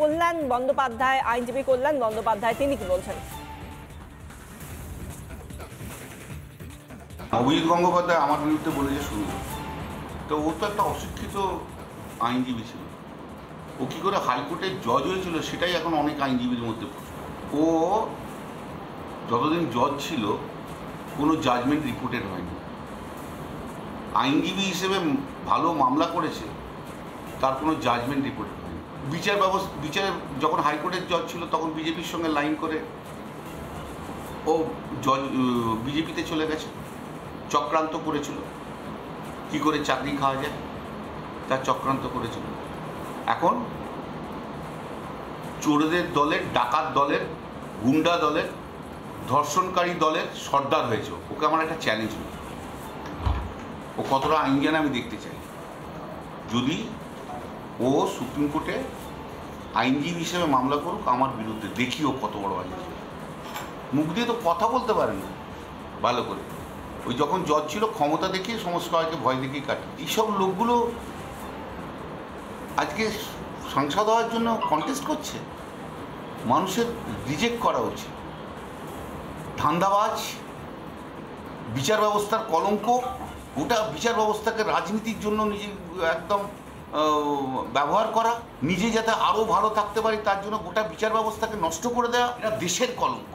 কল্যাণ বন্দ্যোপাধ্যায়, আইনজীবী কল্যাণ বন্দ্যোপাধ্যায়, তিনি কি বলছেন? অভিজিৎ গঙ্গোপাধ্যায় আমার বিরুদ্ধে বলেছে শুরু, তো ও তো একটা অশিক্ষিত আইনজীবী ছিল। ও কী করে হাইকোর্টের জজ হয়েছিল সেটাই এখন অনেক আইনজীবীর মধ্যে প্রশ্ন। ও যতদিন জজ ছিল কোনো জাজমেন্ট রিপোর্টেড হয়নি। আইনজীবী হিসেবে ভালো মামলা করেছে, তার কোনো জাজমেন্ট রিপোর্টেড হয়নি। বিচার যখন হাইকোর্টের জজ ছিল তখন বিজেপির সঙ্গে লাইন করে ও জজ বিজেপিতে চলে গেছে, চক্রান্ত করেছিল কি করে চাকরি খাওয়া যায়, তার চক্রান্ত করেছিল। এখন চোরদের দলের, ডাকাত দলের, গুন্ডা দলের, ধর্ষণকারী দলের সর্দার হয়েছে। ওকে আমার একটা চ্যালেঞ্জ নেই, ও কতটা আইন জানে আমি দেখতে চাই। যদি ও সুপ্রিম কোর্টে আইনজীবী হিসেবে মামলা করুক আমার বিরুদ্ধে, দেখি ও কত বড় আইনজীবী। মুখ দিয়ে তো কথা বলতে পারে না ভালো করে। ওই যখন জজ ছিল ক্ষমতা দেখিয়ে সমস্ত সবাইকে ভয় দেখিয়ে কাটে। এইসব লোকগুলো আজকে সাংসদ হওয়ার জন্য কন্টেস্ট করছে। মানুষের রিজেক্ট করা উচিত। ধান্দাবাজ, বিচার ব্যবস্থার কলঙ্ক, গোটা বিচার ব্যবস্থাকে রাজনীতির জন্য নিজে একদম ব্যবহার করা, নিজে যাতে আরও ভালো থাকতে পারি তার জন্য গোটা বিচার ব্যবস্থাকে নষ্ট করে দেওয়া, এটা দেশের কলঙ্ক।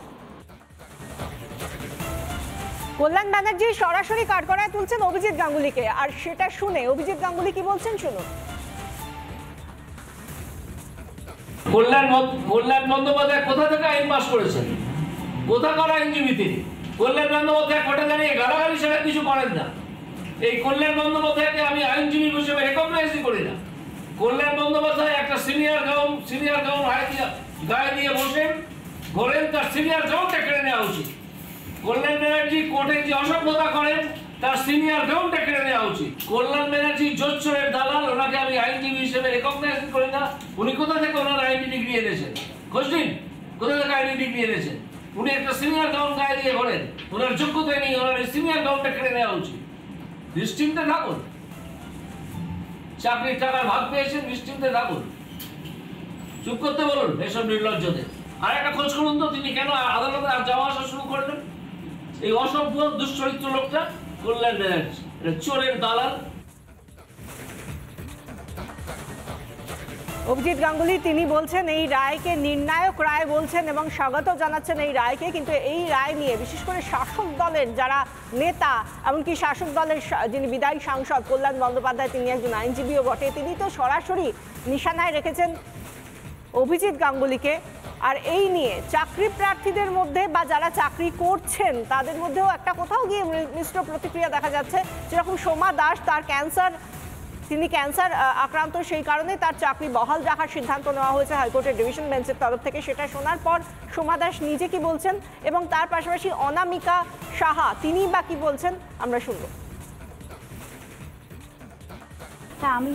কল্যাণ ব্যানার্জি সরাসরি কাঠগড়ায় তুলছেন অভিজিৎ গাঙ্গুলিকে, আর সেটা শুনে অভিজিৎ গাঙ্গুলি কি বলছেন শুনুন। কল্যাণ বন্দ্যোপাধ্যায় কোথা থেকে আইন পাস করেছেন? কোথাকার আইনজীবী তিনি? কল্যাণ বন্দ্যোপাধ্যায় কোর্টে দাঁড়িয়ে গালাগালি ছাড়া কিছু করেন না। এই কল্যাণ বন্দ্যোপাধ্যায়কে আমি আইনজীবী হিসেবে রেকগনাইজই করি না। কল্যাণ বন্দ্যোপাধ্যায় একটা সিনিয়র গাউন গায়ে দিয়ে বসেন, ঘোরেন, তার সিনিয়র গাউনটা কেড়ে নেওয়া উচিত। কল্যাণ ব্যানার্জি কোর্টে যে অসভ্যতা করেন তার সিনিয়র গাউনটা কেড়ে নেওয়া উচিত। কল্যাণ ব্যানার্জি জোচ্চরের দালাল, ওনাকে আমি আইনজীবী হিসেবে রেকগনাইজ করি না। উনি কোথা থেকে ওনার আইনি ডিগ্রি এনেছেন? খোঁজ নিন কোথা থেকে আইনি ডিগ্রি এনেছেন। উনি একটা সিনিয়র গাউন গায়ে দিয়ে ঘোরেন, ওনার যোগ্যতা নেই, ওনার সিনিয়র গাউনটা কেড়ে নেওয়া উচিত। নিশ্চিন্তে থাকুন, চাকরির টাকার ভাগ পেয়েছেন, নিশ্চিন্তে থাকুন। চুপ করতে বলুন এসব নির্লজ্জদের। আর একটা খোঁজ করুন তো তিনি কেন আদালতে যাওয়া আসা শুরু করলেন। এই অসভ্য দুশ্চরিত্র লোকটা কল্যাণ ব্যানার্জি, এটা চোরের দালাল। অভিজিৎ গাঙ্গুলি তিনি বলছেন এই রায়কে নির্ণায়ক রায় বলছেন এবং স্বাগত জানাচ্ছেন এই রায়কে, কিন্তু এই রায় নিয়ে বিশেষ করে শাসক দলের যারা নেতা, এমনকি শাসক দলের যিনি বিদায়ী সাংসদ কল্যাণ বন্দ্যোপাধ্যায়, তিনি একজন আইনজীবীও বটে, তিনি তো সরাসরি নিশানায় রেখেছেন অভিজিৎ গাঙ্গুলিকে। আর এই নিয়ে চাকরি প্রার্থীদের মধ্যে বা যারা চাকরি করছেন তাদের মধ্যেও একটা কোথাও গিয়ে মিশ্র প্রতিক্রিয়া দেখা যাচ্ছে। যেরকম সোমা দাস, তার ক্যান্সার, তিনি ক্যান্সার আক্রান্ত, সেই কারণে তার চাকরি বহাল রাখার সিদ্ধান্ত নেওয়া হয়েছে হাইকোর্টের ডিভিশন বেঞ্চের তরফ থেকে। সেটা শোনার পর সোমা দাস নিজে কি বলছেন এবং তার পাশাপাশি অনামিকা সাহা তিনি বা কি বলছেন আমরা শুনব। হ্যাঁ, আমি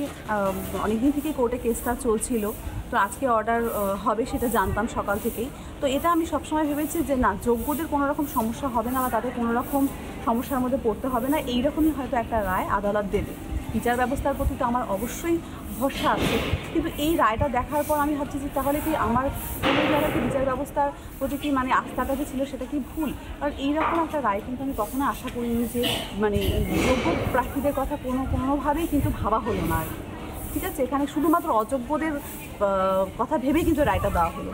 অনেকদিন থেকে কোর্টে কেসটা চলছিল, তো আজকে অর্ডার হবে সেটা জানতাম সকাল থেকেই। তো এটা আমি সবসময় ভেবেছি যে না, যোগ্যদের কোনো রকম সমস্যা হবে না বা তাদের কোনো রকম সমস্যার মধ্যে পড়তে হবে না, এইরকমই হয়তো একটা রায় আদালত দেবে। বিচার ব্যবস্থার প্রতি তো আমার অবশ্যই ভরসা আছে, কিন্তু এই রায়টা দেখার পর আমি ভাবছি যে তাহলে কি আমার কোনো জায়গায় কি বিচার ব্যবস্থার প্রতি কি মানে আস্থাটা যে ছিল সেটা কি ভুল? কারণ এইরকম একটা রায় কিন্তু আমি কখনো আশা করিনি যে মানে যোগ্য প্রার্থীদের কথা কোনোভাবেই কিন্তু ভাবা হলো না আর কি। ঠিক আছে, এখানে শুধুমাত্র অযোগ্যদের কথা ভেবেই কিন্তু রায়টা দেওয়া হলো,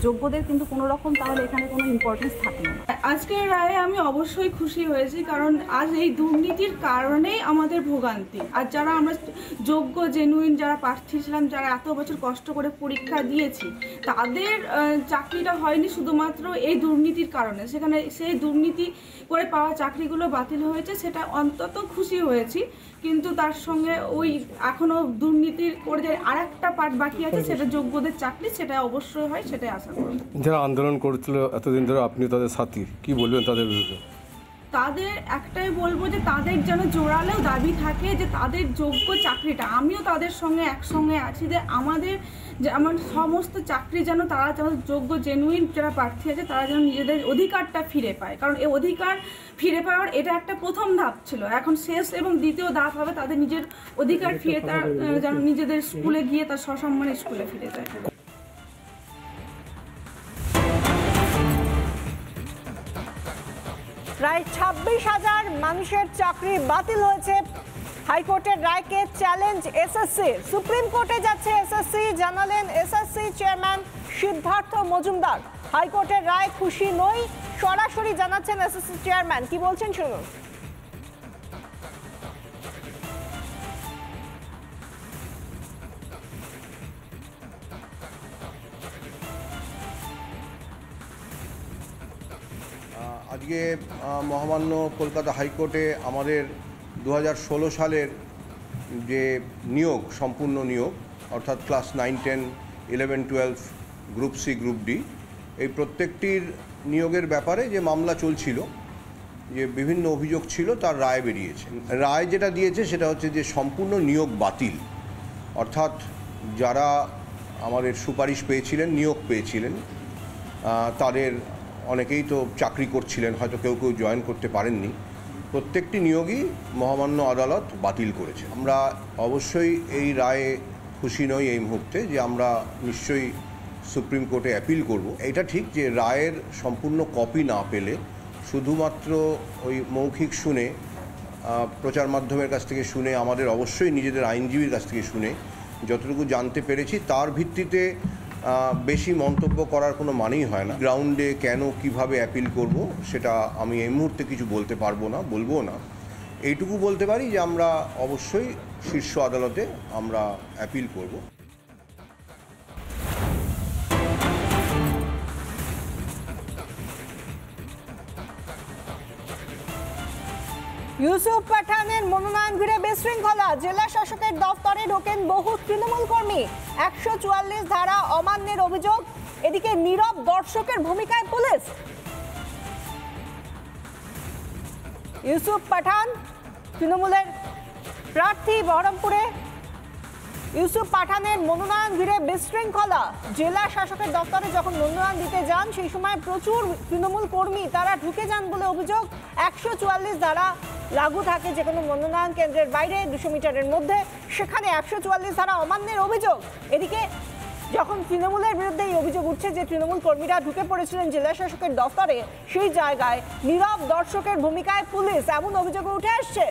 যোগ্যদের কিন্তু কোনো রকম তাহলে এখানে কোনো ইম্পর্টেন্স থাকে না। আজকের রায়ে আমি অবশ্যই খুশি হয়েছি, কারণ আজ এই দুর্নীতির কারণেই আমাদের ভোগান্তি। আর যারা আমরা যোগ্য জেনুইন যারা প্রার্থী ছিলাম, যারা এত বছর কষ্ট করে পরীক্ষা দিয়েছি, তাদের চাকরিটা হয়নি শুধুমাত্র এই দুর্নীতির কারণে। সেখানে সেই দুর্নীতি করে পাওয়া চাকরিগুলো বাতিল হয়েছে, সেটা অন্তত খুশি হয়েছি। কিন্তু তার সঙ্গে ওই এখনও দুর্নীতির করে যে আরেকটা পার্ট বাকি আছে, সেটা যোগ্যদের চাকরি, সেটা অবশ্যই হয়, সেটাই আশা করি। যারা আন্দোলন করছিল এতদিন ধরে, আপনি তাদের সাথী, কি বলবেন তাদের বিরুদ্ধে? তাদের একটাই বলবো যে তাদের যেন জোরালেও দাবি থাকে যে তাদের যোগ্য চাকরিটা, আমিও তাদের সঙ্গে একসঙ্গে আছি যে আমাদের যেমন সমস্ত চাকরি যেন তারা যেন যোগ্য জেনুইন যারা প্রার্থী আছে তারা যেন নিজেদের অধিকারটা ফিরে পায়। কারণ এই অধিকার ফিরে পাওয়ার এটা একটা প্রথম ধাপ ছিল, এখন শেষ এবং দ্বিতীয় ধাপ হবে তাদের নিজের অধিকার ফিরে, তার যেন নিজেদের স্কুলে গিয়ে তার সসম্মানে স্কুলে ফিরে যায়। প্রায় 26,000 মানুষের চাকরি বাতিল হয়েছে। হাইকোর্টের রায়কে চ্যালেঞ্জ এসএসসি। সুপ্রিম কোর্টে যাচ্ছে এসএসসি, জানালেন এসএসসি চেয়ারম্যান সিদ্ধার্থ মজুমদার। হাইকোর্টের রায় খুশি নই, সরাসরি জানাচ্ছেন এসএসসি চেয়ারম্যান। কি বলছেন শুনুন। আজকে মহামান্য কলকাতা হাইকোর্টে আমাদের 2016 সালের যে নিয়োগ, সম্পূর্ণ নিয়োগ, অর্থাৎ class 9, 10, 11, 12, group C, group D, এই প্রত্যেকটির নিয়োগের ব্যাপারে যে মামলা চলছিল, যে বিভিন্ন অভিযোগ ছিল, তার রায় বেরিয়েছে। রায় যেটা দিয়েছে সেটা হচ্ছে যে সম্পূর্ণ নিয়োগ বাতিল, অর্থাৎ যারা আমাদের সুপারিশ পেয়েছিলেন, নিয়োগ পেয়েছিলেন, তাদের অনেকেই তো চাকরি করছিলেন, হয়তো কেউ কেউ জয়েন করতে পারেননি, প্রত্যেকটি নিয়োগই মহামান্য আদালত বাতিল করেছে। আমরা অবশ্যই এই রায়ে খুশি নই এই মুহূর্তে, যে আমরা নিশ্চয়ই সুপ্রিম কোর্টে অ্যাপিল করব। এটা ঠিক যে রায়ের সম্পূর্ণ কপি না পেলে, শুধুমাত্র ওই মৌখিক শুনে, প্রচার মাধ্যমের কাছ থেকে শুনে, আমাদের অবশ্যই নিজেদের আইনজীবীর কাছ থেকে শুনে যতটুকু জানতে পেরেছি, তার ভিত্তিতে বেশি মন্তব্য করার কোনো মানেই হয় না। গ্রাউন্ডে কেন কিভাবে অ্যাপিল করব সেটা আমি এই মুহূর্তে কিছু বলতে পারবো না, বলবো না। এইটুকু বলতে পারি যে আমরা অবশ্যই শীর্ষ আদালতে আমরা অ্যাপিল করব। ইউসুফ পাঠানের মনোনয়ন ঘিরে বিশৃঙ্খলা। জেলা শাসকের দফতরে ঢোকেন বহু তৃণমূল কর্মী। 144 ধারা অমান্যের অভিযোগ। এদিকে নীরব দর্শকের ভূমিকায় পুলিশ। ইউসুফ পাঠান তৃণমূলের প্রার্থী বহরমপুরে। ইউসুফ পাঠানের মনোনয়ন ঘিরে বিশৃঙ্খলা। জেলা শাসকের দপ্তরে যখন মনোনয়ন দিতে যান, সেই সময় প্রচুর তৃণমূল কর্মী তারা ঢুকে যান বলে অভিযোগ। 144 ধারা লাগু থাকে যে কোনো মনোনয়ন কেন্দ্রের বাইরে 200 মিটারের মধ্যে, সেখানে 144 ধারা অমান্যের অভিযোগ। এদিকে যখন তৃণমূলের বিরুদ্ধে এই অভিযোগ উঠছে যে তৃণমূল কর্মীরা ঢুকে পড়েছিলেন জেলা শাসকের দফতরে, সেই জায়গায় নীরব দর্শকের ভূমিকায় পুলিশ, এমন অভিযোগ উঠে আসছে।